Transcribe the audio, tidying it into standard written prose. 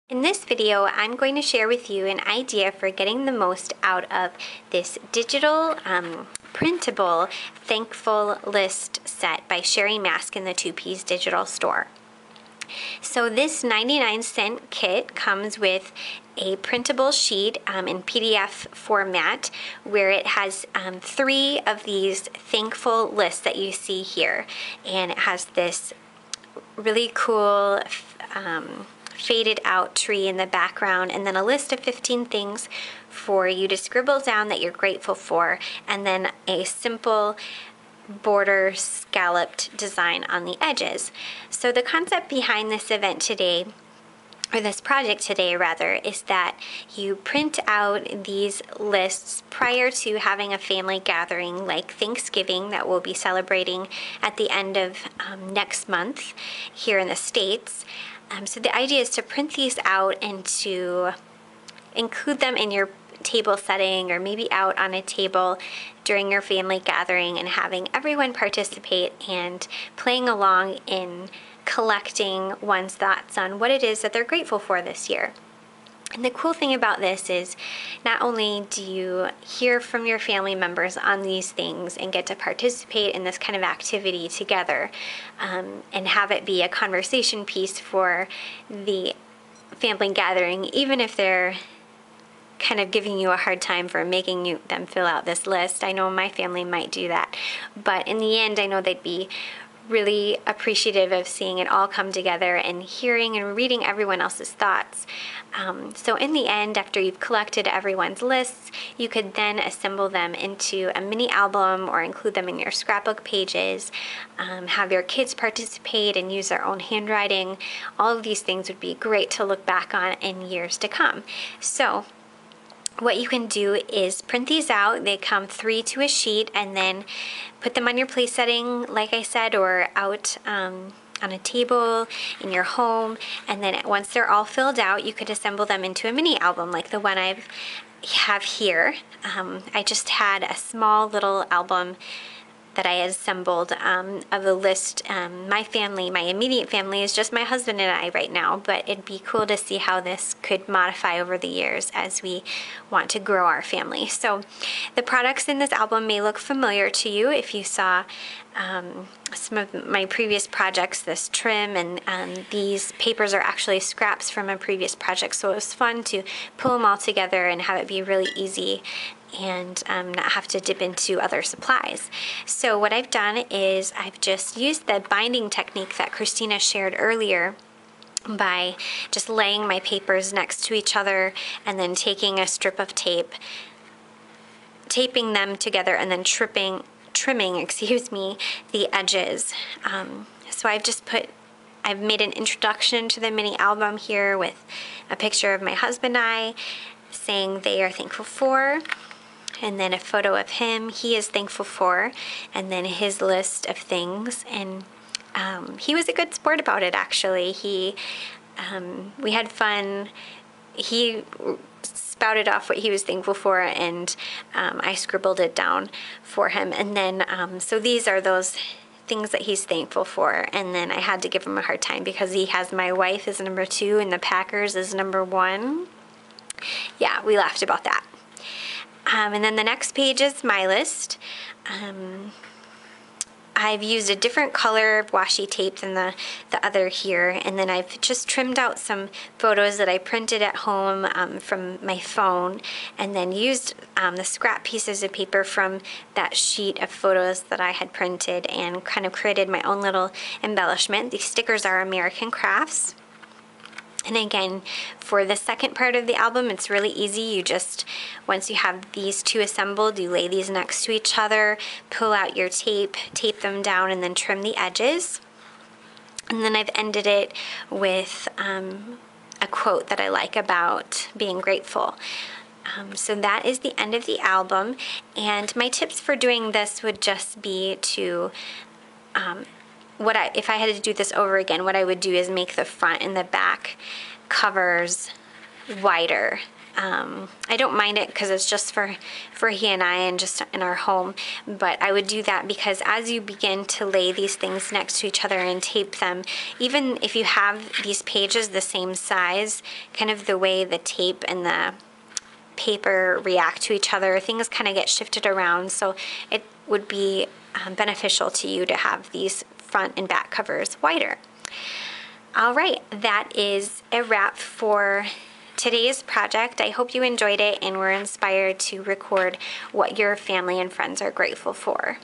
In this video, I'm going to share with you an idea for getting the most out of this digital printable thankful list set by Sherry Mask in the 2Ps digital store. So this 99-cent kit comes with a printable sheet in PDF format where it has 3 of these thankful lists that you see here, and it has this really cool faded out tree in the background, and then a list of 15 things for you to scribble down that you're grateful for, and then a simple border scalloped design on the edges. So the concept behind this event today, or this project today rather, is that you print out these lists prior to having a family gathering like Thanksgiving that we'll be celebrating at the end of next month here in the States. So the idea is to print these out and to include them in your table setting, or maybe out on a table during your family gathering, and having everyone participate and playing along in collecting one's thoughts on what it is that they're grateful for this year. And the cool thing about this is not only do you hear from your family members on these things and get to participate in this kind of activity together, and have it be a conversation piece for the family gathering, even if they're kind of giving you a hard time for making them fill out this list. I know my family might do that, but in the end I know they'd be really appreciative of seeing it all come together and hearing and reading everyone else's thoughts. So in the end, after you've collected everyone's lists, you could then assemble them into a mini album or include them in your scrapbook pages, have your kids participate and use their own handwriting. All of these things would be great to look back on in years to come. So what you can do is print these out. They come 3 to a sheet, and then put them on your place setting, like I said, or out on a table in your home. And then once they're all filled out, you could assemble them into a mini album like the one I have here. I just had a small little album that I assembled of a list. My family, my immediate family, is just my husband and I right now, but it'd be cool to see how this could modify over the years as we want to grow our family. So the products in this album may look familiar to you if you saw some of my previous projects. This trim and these papers are actually scraps from a previous project, so it was fun to pull them all together and have it be really easy and not have to dip into other supplies. So what I've done is I've just used the binding technique that Christina shared earlier by just laying my papers next to each other and then taking a strip of tape, taping them together, and then trimming the edges. So I've made an introduction to the mini album here with a picture of my husband and I saying they are thankful for, and then a photo of him he is thankful for, and then his list of things. And he was a good sport about it, actually. We had fun. He spouted off what he was thankful for, and I scribbled it down for him. And then so these are those things that he's thankful for, and then I had to give him a hard time because he has my wife as number 2 and the Packers as number 1. Yeah, we laughed about that. And then the next page is my list. I've used a different color washi tape than the other here, and then I've just trimmed out some photos that I printed at home from my phone, and then used the scrap pieces of paper from that sheet of photos that I had printed and kind of created my own little embellishment. These stickers are American Crafts. And again, for the second part of the album, it's really easy. You just, once you have these 2 assembled, you lay these next to each other, pull out your tape them down, and then trim the edges. And then I've ended it with a quote that I like about being grateful. So that is the end of the album. And my tips for doing this would just be to if I had to do this over again, what I would do is make the front and the back covers wider I don't mind it because it's just for he and I and just in our home, but I would do that because as you begin to lay these things next to each other and tape them, even if you have these pages the same size, kind of the way the tape and the paper react to each other, things kind of get shifted around, so it would be beneficial to you to have these front and back covers wider. All right, that is a wrap for today's project. I hope you enjoyed it and were inspired to record what your family and friends are grateful for.